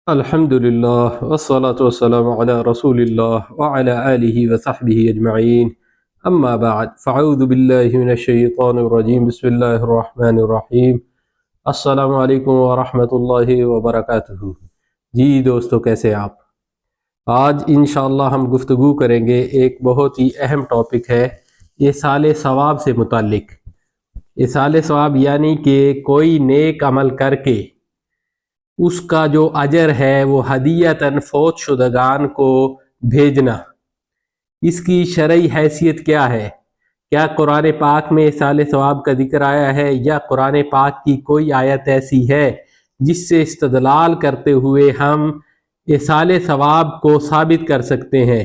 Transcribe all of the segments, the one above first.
الحمد لله والصلاة والسلام على رسول الله وعلى آله وصحبه أجمعين. أما بعد فأعوذ بالله من الشيطان الرجيم. بسم الله الرحمن الرحیم. السلام علیکم ورحمۃ اللہ وبرکاتہ. جی دوستو، کیسے آپ؟ آج انشاءاللہ ہم گفتگو کریں گے، ایک بہت ہی اہم ٹاپک ہے ایصال ثواب سے متعلق. ایصال ثواب یعنی کہ کوئی نیک عمل کر کے اس کا جو اجر ہے وہ ہدیتاً فوت شدگان کو بھیجنا. اس کی شرعی حیثیت کیا ہے؟ کیا قرآن پاک میں ایصال ثواب کا ذکر آیا ہے، یا قرآن پاک کی کوئی آیت ایسی ہے جس سے استدلال کرتے ہوئے ہم ایصال ثواب کو ثابت کر سکتے ہیں،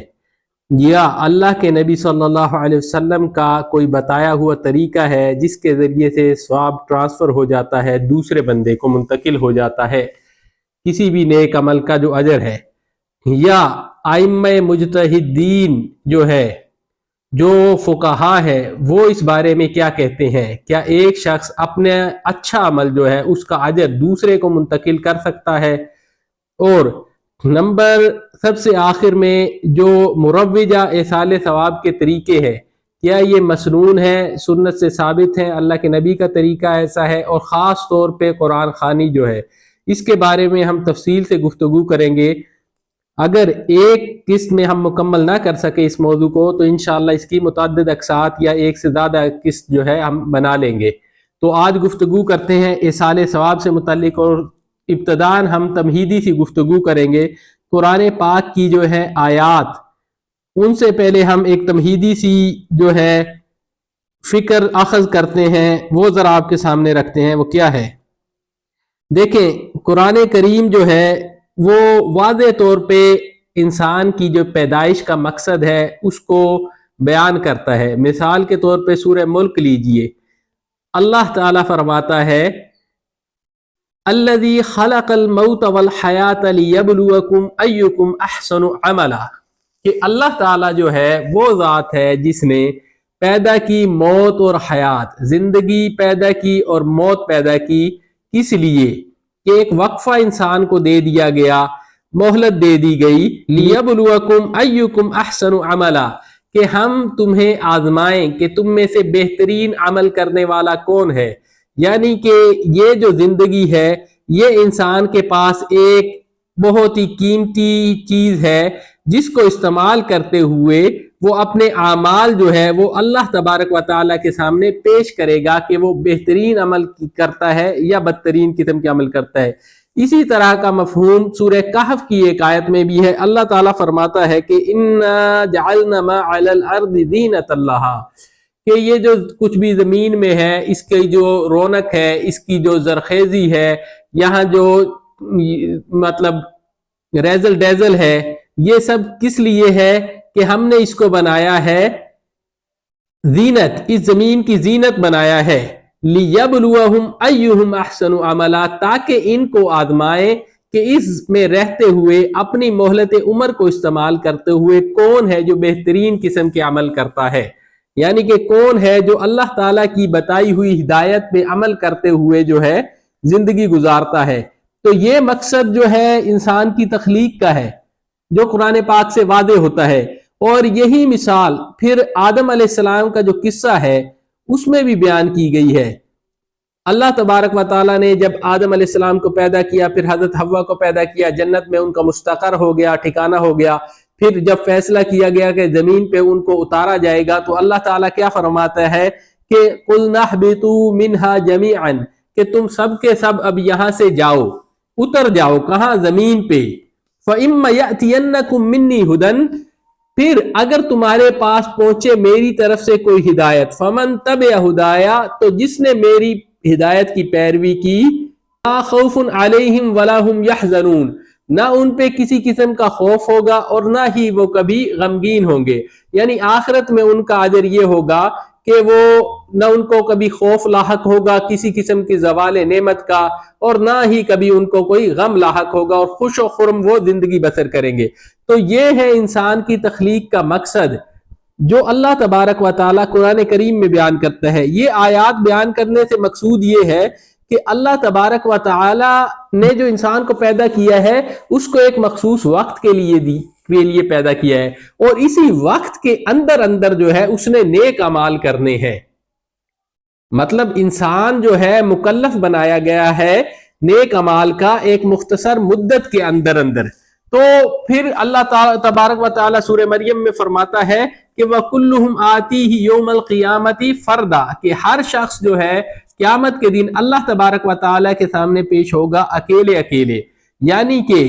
یا اللہ کے نبی صلی اللہ علیہ وسلم کا کوئی بتایا ہوا طریقہ ہے جس کے ذریعے سے ثواب ٹرانسفر ہو جاتا ہے، دوسرے بندے کو منتقل ہو جاتا ہے کسی بھی نیک عمل کا جو اجر ہے؟ یا ائمہ مجتہدین جو ہے، جو فقہا ہے، وہ اس بارے میں کیا کہتے ہیں؟ کیا ایک شخص اپنے اچھا عمل جو ہے اس کا اجر دوسرے کو منتقل کر سکتا ہے؟ اور نمبر سب سے آخر میں جو مروجہ ایصال ثواب کے طریقے ہیں، کیا یہ مسنون ہے، سنت سے ثابت ہے، اللہ کے نبی کا طریقہ ایسا ہے؟ اور خاص طور پہ قرآن خوانی جو ہے، اس کے بارے میں ہم تفصیل سے گفتگو کریں گے. اگر ایک قسط میں ہم مکمل نہ کر سکے اس موضوع کو تو انشاءاللہ اس کی متعدد اقساط یا ایک سے زیادہ قسط جو ہے ہم بنا لیں گے. تو آج گفتگو کرتے ہیں ایصال ثواب سے متعلق، اور ابتداً ہم تمہیدی سی گفتگو کریں گے قرآن پاک کی جو ہے آیات. ان سے پہلے ہم ایک تمہیدی سی جو ہے فکر اخذ کرتے ہیں، وہ ذرا آپ کے سامنے رکھتے ہیں. وہ کیا ہے؟ دیکھیں، قرآن کریم جو ہے وہ واضح طور پہ انسان کی جو پیدائش کا مقصد ہے اس کو بیان کرتا ہے. مثال کے طور پہ سورہ ملک لیجئے، اللہ تعالیٰ فرماتا ہے الذی خلق الموت والحیات لیبلوکم ایکم احسن عملا، کہ اللہ تعالیٰ جو ہے وہ ذات ہے جس نے پیدا کی موت اور حیات، زندگی پیدا کی اور موت پیدا کی. کس لیے؟ کہ ایک وقفہ انسان کو دے دیا گیا، مہلت دے دی گئی، لیبلوکم ایکم احسن عملا، کہ ہم تمہیں آزمائیں کہ تم میں سے بہترین عمل کرنے والا کون ہے. یعنی کہ یہ جو زندگی ہے یہ انسان کے پاس ایک بہت ہی قیمتی چیز ہے جس کو استعمال کرتے ہوئے وہ اپنے اعمال جو ہے وہ اللہ تبارک و تعالیٰ کے سامنے پیش کرے گا کہ وہ بہترین عمل کرتا ہے یا بدترین قسم کے عمل کرتا ہے. اسی طرح کا مفہوم سورہ کہف کی ایک آیت میں بھی ہے. اللہ تعالیٰ فرماتا ہے کہ اِنَّا جَعَلْنَا مَا عَلَى الْأَرْضِ زِینَةً لَهَا، کہ یہ جو کچھ بھی زمین میں ہے اس کی جو رونق ہے، اس کی جو زرخیزی ہے، یہاں جو مطلب ریزل ڈیزل ہے، یہ سب کس لیے ہے؟ کہ ہم نے اس کو بنایا ہے زینت، اس زمین کی زینت بنایا ہے. لیبلوہم ایہم احسن عملا، تاکہ ان کو آزمائے کہ اس میں رہتے ہوئے اپنی مہلت عمر کو استعمال کرتے ہوئے کون ہے جو بہترین قسم کے عمل کرتا ہے. یعنی کہ کون ہے جو اللہ تعالیٰ کی بتائی ہوئی ہدایت پہ عمل کرتے ہوئے جو ہے زندگی گزارتا ہے. تو یہ مقصد جو ہے انسان کی تخلیق کا ہے جو قرآن پاک سے واضح ہوتا ہے. اور یہی مثال پھر آدم علیہ السلام کا جو قصہ ہے اس میں بھی بیان کی گئی ہے. اللہ تبارک و تعالیٰ نے جب آدم علیہ السلام کو پیدا کیا، پھر حضرت حوا کو پیدا کیا، جنت میں ان کا مستقر ہو گیا، ٹھکانہ ہو گیا. پھر جب فیصلہ کیا گیا کہ زمین پہ ان کو اتارا جائے گا تو اللہ تعالیٰ کیا فرماتا ہے کہ قُلْنَا اهْبِطُوا مِنْهَا جَمِيعًا، کہ تم سب کے سب اب یہاں سے جاؤ، اتر جاؤ. کہاں؟ زمین پہ. فَإِمَّا يَأْتِيَنَّكُم مِّنِّي هُدًى، پھر اگر تمہارے پاس پہنچے میری طرف سے کوئی ہدایت، فَمَن تَبِعَ هُدَايَا، تو جس نے میری ہدایت کی پیروی کی، لَا خَوْفٌ عَلَيْهِمْ وَلَا هُمْ يَحْزَنُونَ، نہ ان پہ کسی قسم کا خوف ہوگا اور نہ ہی وہ کبھی غمگین ہوں گے. یعنی آخرت میں ان کا اجر یہ ہوگا کہ وہ نہ ان کو کبھی خوف لاحق ہوگا کسی قسم کی زوال نعمت کا، اور نہ ہی کبھی ان کو کوئی غم لاحق ہوگا، اور خوش و خرم وہ زندگی بسر کریں گے. تو یہ ہے انسان کی تخلیق کا مقصد جو اللہ تبارک و تعالیٰ قرآن کریم میں بیان کرتا ہے. یہ آیات بیان کرنے سے مقصود یہ ہے کہ اللہ تبارک و تعالی نے جو انسان کو پیدا کیا ہے اس کو ایک مخصوص وقت کے لیے پیدا کیا ہے، اور اسی وقت کے اندر اندر جو ہے اس نے نیک اعمال کرنے ہیں۔ مطلب انسان جو ہے مکلف بنایا گیا ہے نیک اعمال کا ایک مختصر مدت کے اندر اندر۔ تو پھر اللہ تبارک و تعالی سورہ مریم میں فرماتا ہے کہ وَكُلُّهُمْ آتِيهِ يَوْمَ الْقِيَامَةِ فَرْدًا، کہ ہر شخص جو ہے قیامت کے دن اللہ تبارک و تعالی کے سامنے پیش ہوگا اکیلے اکیلے، یعنی کہ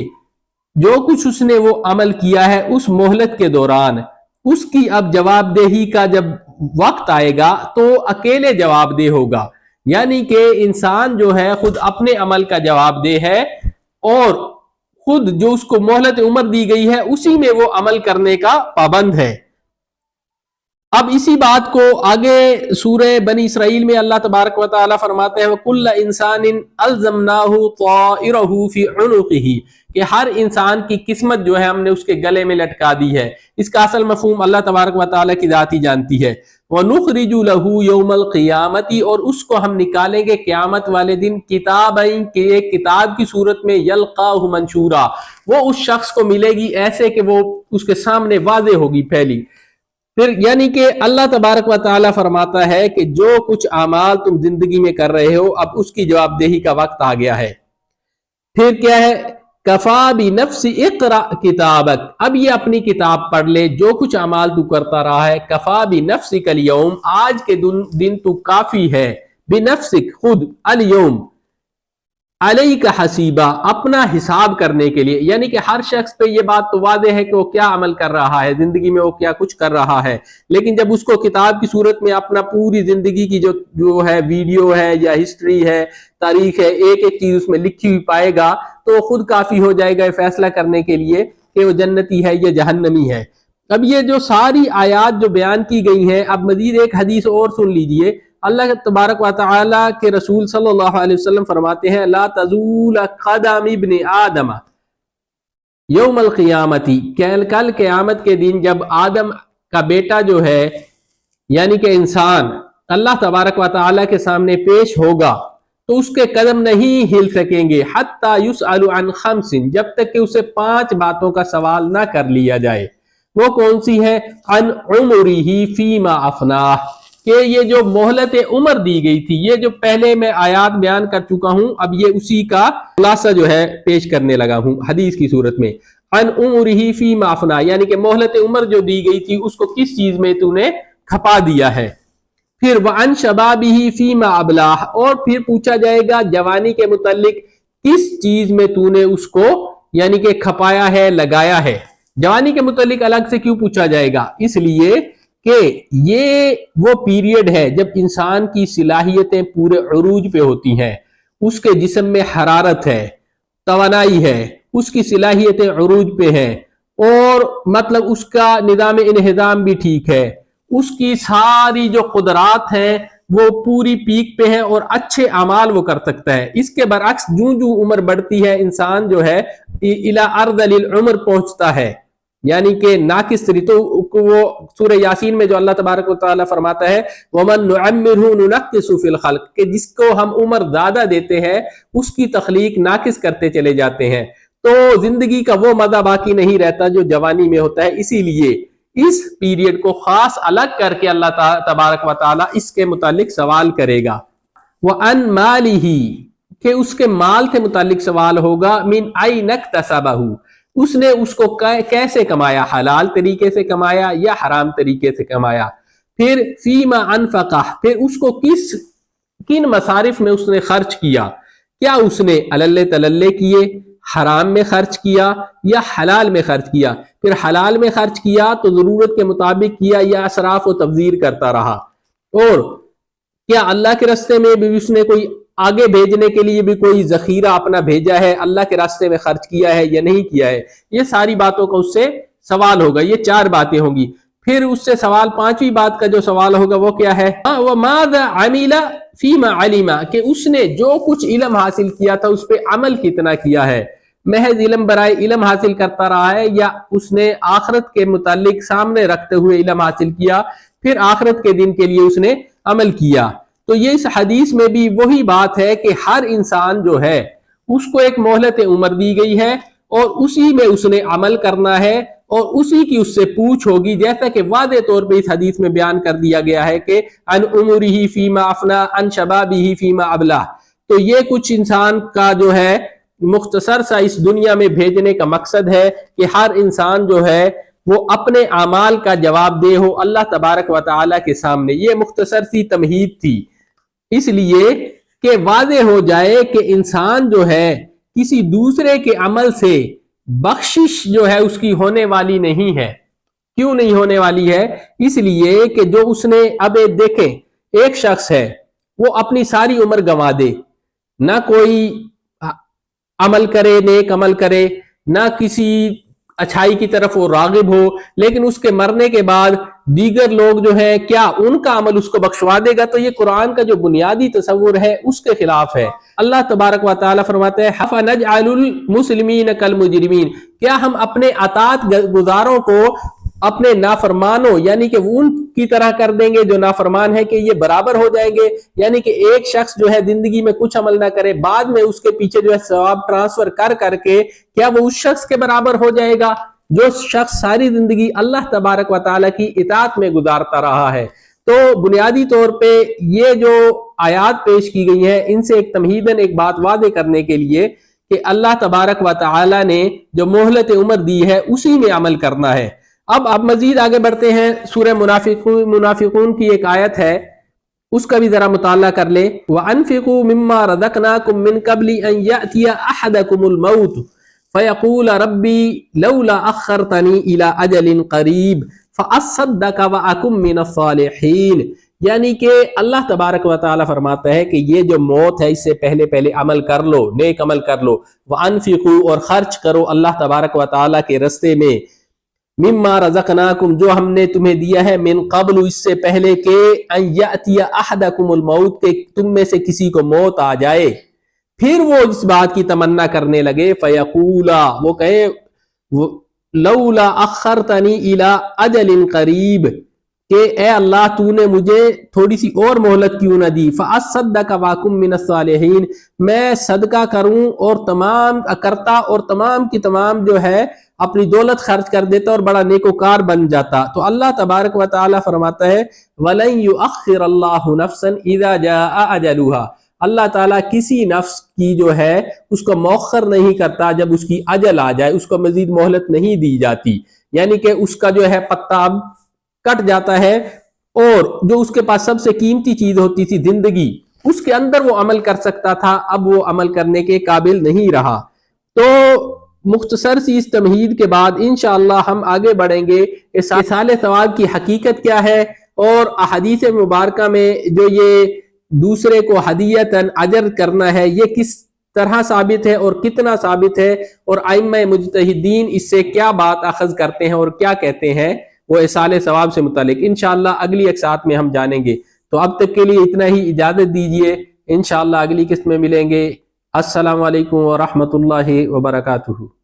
جو کچھ اس نے وہ عمل کیا ہے اس مہلت کے دوران، اس کی اب جواب دہی کا جب وقت آئے گا تو اکیلے جواب دہ ہوگا، یعنی کہ انسان جو ہے خود اپنے عمل کا جواب دہ ہے، اور خود جو اس کو مہلت عمر دی گئی ہے اسی میں وہ عمل کرنے کا پابند ہے۔ اب اسی بات کو آگے سورہ بنی اسرائیل میں اللہ تبارک و تعالیٰ فرماتے ہیں وَكُلَّ إِنسَانٍ أَلْزَمْنَاهُ طَائِرَهُ فِي عُنُقِهِ، کہ ہر انسان کی قسمت جو ہے ہم نے اس کے گلے میں لٹکا دی ہے۔ اس کا اصل مفہوم اللہ تبارک و تعالیٰ کی ذات ہی جانتی ہے۔ وَنُخْرِجُ لَهُ يَوْمَ الْقِيَامَةِ، اور اس کو ہم نکالیں گے قیامت والے دن کتابیں، کہ ایک کتاب کی صورت میں يَلْقَاهُ مَنشُورًا، وہ اس شخص کو ملے گی ایسے کہ وہ اس کے سامنے واضح ہوگی پھیلی۔ پھر یعنی کہ اللہ تبارک و تعالیٰ فرماتا ہے کہ جو کچھ اعمال تم زندگی میں کر رہے ہو اب اس کی جواب دہی کا وقت آ گیا ہے۔ پھر کیا ہے کفا بنفسی اقرا کتابک، اب یہ اپنی کتاب پڑھ لے، جو کچھ اعمال تو کرتا رہا ہے، کفا بنفسک الیوم، آج کے دن تو کافی ہے، بنفسک خود، الیوم علیک حسیبہ، اپنا حساب کرنے کے لیے، یعنی کہ ہر شخص پہ یہ بات تو واضح ہے کہ وہ کیا عمل کر رہا ہے زندگی میں، وہ کیا کچھ کر رہا ہے، لیکن جب اس کو کتاب کی صورت میں اپنا پوری زندگی کی جو ہے ویڈیو ہے یا ہسٹری ہے، تاریخ ہے، ایک ایک چیز اس میں لکھی ہوئی پائے گا تو وہ خود کافی ہو جائے گا فیصلہ کرنے کے لیے کہ وہ جنتی ہے یا جہنمی ہے۔ اب یہ جو ساری آیات جو بیان کی گئی ہیں، اب مزید ایک حدیث اور سن لیجئے۔ اللہ تبارک و تعالیٰ کے رسول صلی اللہ علیہ وسلم فرماتے ہیں لا تزول قدم ابن آدم یوم القیامتی، کل قیامت کے دن جب آدم کا بیٹا جو ہے یعنی کہ انسان اللہ تبارک و تعالیٰ کے سامنے پیش ہوگا تو اس کے قدم نہیں ہل سکیں گے حتی یسأل عن خمس، جب تک کہ اسے 5 باتوں کا سوال نہ کر لیا جائے۔ وہ کون سی ہے؟ عن عمرہ فیما افناہ، کہ یہ جو مہلت عمر دی گئی تھی، یہ جو پہلے میں آیات بیان کر چکا ہوں، اب یہ اسی کا خلاصہ جو ہے پیش کرنے لگا ہوں حدیث کی صورت میں۔ عن عمرہ فیما افناہ، یعنی کہ مہلت عمر جو دی گئی تھی اس کو کس چیز میں تو نے کھپا دیا ہے۔ پھر وعن شبابہ فیما ابلاہ، اور پھر پوچھا جائے گا جوانی کے متعلق کس چیز میں تو نے اس کو یعنی کہ کھپایا ہے، لگایا ہے۔ جوانی کے متعلق الگ سے کیوں پوچھا جائے گا؟ اس لیے کہ یہ وہ پیریڈ ہے جب انسان کی صلاحیتیں پورے عروج پہ ہوتی ہیں، اس کے جسم میں حرارت ہے، توانائی ہے، اس کی صلاحیتیں عروج پہ ہیں، اور مطلب اس کا نظام انہضام بھی ٹھیک ہے، اس کی ساری جو قدرات ہیں وہ پوری پیک پہ ہیں اور اچھے اعمال وہ کر سکتا ہے۔ اس کے برعکس جو عمر بڑھتی ہے انسان جو ہے الی ارذل العمر پہنچتا ہے، یعنی کہ ناقص تری، تو وہ سورہ یاسین میں جو اللہ تبارک و تعالیٰ فرماتا ہے وَمَن نُعَمِّرْهُ نُنَقِّصُ فِي الْخَلْقِ، کہ جس کو ہم عمر زیادہ دیتے ہیں اس کی تخلیق ناقص کرتے چلے جاتے ہیں، تو زندگی کا وہ مزہ باقی نہیں رہتا جو جوانی میں ہوتا ہے۔ اسی لیے اس پیریڈ کو خاص الگ کر کے اللہ تبارک و تعالیٰ اس کے متعلق سوال کرے گا۔ وَأَن مَالِهِ، کہ اس کے مال کے متعلق سوال ہوگا، مِنْ أَيْنَ اكْتَسَبَهُ، اس نے اس کو کیسے کمایا، حلال طریقے سے کمایا یا حرام طریقے سے کمایا۔ پھر فیما انفقہ، پھر اس کو کن مصارف میں اس نے خرچ کیا، کیا اس نے علل تللے کیے، حرام میں خرچ کیا یا حلال میں خرچ کیا۔ پھر حلال میں خرچ کیا تو ضرورت کے مطابق کیا یا اسراف و تبذیر کرتا رہا، اور کیا اللہ کے راستے میں بھی اس نے کوئی آگے بھیجنے کے لیے بھی کوئی ذخیرہ اپنا بھیجا ہے، اللہ کے راستے میں خرچ کیا ہے یا نہیں کیا ہے۔ یہ ساری باتوں کا اس سے سوال ہوگا، یہ 4 باتیں ہوں گی۔ پھر اس سے سوال 5ویں بات کا جو سوال ہوگا وہ کیا ہے؟ وَمَاذَا عَمِلَ فِيمَا عَلِمَ، کہ اس نے جو کچھ علم حاصل کیا تھا اس پہ عمل کتنا کیا ہے، محض علم برائے علم حاصل کرتا رہا ہے یا اس نے آخرت کے متعلق سامنے رکھتے ہوئے علم حاصل کیا، پھر آخرت کے دن کے لیے اس نے عمل کیا۔ تو یہ اس حدیث میں بھی وہی بات ہے کہ ہر انسان جو ہے اس کو ایک مہلت عمر دی گئی ہے اور اسی میں اس نے عمل کرنا ہے اور اسی کی اس سے پوچھ ہوگی، جیسا کہ واضح طور پہ اس حدیث میں بیان کر دیا گیا ہے کہ ان عمرہ فیما افنا ان شبابہ فیما ابلا۔ تو یہ کچھ انسان کا جو ہے مختصر سا اس دنیا میں بھیجنے کا مقصد ہے کہ ہر انسان جو ہے وہ اپنے اعمال کا جواب دہ ہو اللہ تبارک و تعالیٰ کے سامنے۔ یہ مختصر سی تمہید تھی، اس لیے کہ واضح ہو جائے کہ انسان جو ہے کسی دوسرے کے عمل سے بخشش جو ہے اس کی ہونے والی نہیں ہے۔ کیوں نہیں ہونے والی ہے؟ اس لیے کہ جو اس نے اب دیکھیں ایک شخص ہے وہ اپنی ساری عمر گنوا دے، نہ کوئی عمل کرے، نیک عمل کرے، نہ کسی اچھائی کی طرف وہ راغب ہو، لیکن اس کے مرنے کے بعد دیگر لوگ جو ہیں کیا ان کا عمل اس کو بخشوا دے گا؟ تو یہ قرآن کا جو بنیادی تصور ہے اس کے خلاف ہے۔ اللہ تبارک و تعالیٰ فرماتے ہیں أَفَنَجْعَلُ الْمُسْلِمِينَ كَالْمُجْرِمِينَ، کیا ہم اپنے اطاعت گزاروں کو اپنے نافرمانوں یعنی کہ ان کی طرح کر دیں گے جو نافرمان ہے، کہ یہ برابر ہو جائیں گے؟ یعنی کہ ایک شخص جو ہے زندگی میں کچھ عمل نہ کرے، بعد میں اس کے پیچھے جو ہے ثواب ٹرانسفر کر کے کیا وہ اس شخص کے برابر ہو جائے گا جو شخص ساری زندگی اللہ تبارک و تعالیٰ کی اطاعت میں گزارتا رہا ہے؟ تو بنیادی طور پہ یہ جو آیات پیش کی گئی ہیں ان سے ایک تمہیداً ایک بات واضح کرنے کے لیے کہ اللہ تبارک و تعالیٰ نے جو مہلت عمر دی ہے اسی میں عمل کرنا ہے۔ اب آپ مزید آگے بڑھتے ہیں، سورہ منافقون کی ایک آیت ہے اس کا بھی ذرا مطالعہ کر لیں۔ وَأَنفِقُوا مِمَّا رَزَقْنَاكُم مِّن قَبْلِ أَن يَأْتِيَ أَحَدَكُمُ الْمَوْتُ فَيَقُولَ رَبِّي لَوْلَا أَخَّرْتَنِي إِلَىٰ أَجَلٍ قَرِيبٍ فَأَصَّدَّقَ وَأَكُن مِّنَ الصَّالِحِينَ۔ یعنی کہ اللہ تبارک و تعالیٰ فرماتا ہے کہ یہ جو موت ہے اس سے پہلے عمل کر لو، نیک عمل کر لو۔ وَأَنفِقُوا، اور خرچ کرو اللہ تبارک و تعالیٰ کے رستے میں، مما رزقناکم، جو ہم نے تمہیں دیا ہے، من قبل، اس سے پہلے کہ ان یاتی احدکم الموت، کہ تم میں سے کسی کو موت آ جائے۔ پھر وہ اس بات کی تمنا کرنے لگے، فیقولا، وہ کہے لولا اخرتنی الی اجل قریب، کہ اے اللہ تو نے مجھے تھوڑی سی اور مہلت کیوں نہ دی، فاصدق واکم من الصالحین، میں صدقہ کروں اور تمام کی تمام جو ہے اپنی دولت خرچ کر دیتا اور بڑا نیکوکار بن جاتا۔ تو اللہ تبارک و تعالیٰ فرماتا ہے وَلَن يُؤَخِّرَ اللَّهُ نَفْسًا إِذَا جَاءَ أَجَلُهَا، اللہ تعالیٰ کسی نفس کی جو ہے اس کو مؤخر نہیں کرتا، جب اس کی اجل آ جائے اس کو مزید مہلت نہیں دی جاتی، یعنی کہ اس کا جو ہے پتہ اب کٹ جاتا ہے، اور جو اس کے پاس سب سے قیمتی چیز ہوتی تھی زندگی، اس کے اندر وہ عمل کر سکتا تھا، اب وہ عمل کرنے کے قابل نہیں رہا۔ تو مختصر سی اس تمہید کے بعد انشاءاللہ ہم آگے بڑھیں گے ایصال ثواب کی حقیقت کیا ہے، اور احادیث مبارکہ میں جو یہ دوسرے کو ہدیۃً اجر کرنا ہے یہ کس طرح ثابت ہے اور کتنا ثابت ہے، اور ائمہ مجتہدین اس سے کیا بات اخذ کرتے ہیں اور کیا کہتے ہیں وہ ایصال ثواب سے متعلق، انشاءاللہ اگلی اقساط میں ہم جانیں گے۔ تو اب تک کے لیے اتنا ہی، اجازت دیجیے، انشاءاللہ اگلی قسط میں ملیں گے۔ السلام علیکم ورحمۃ اللہ وبرکاتہ۔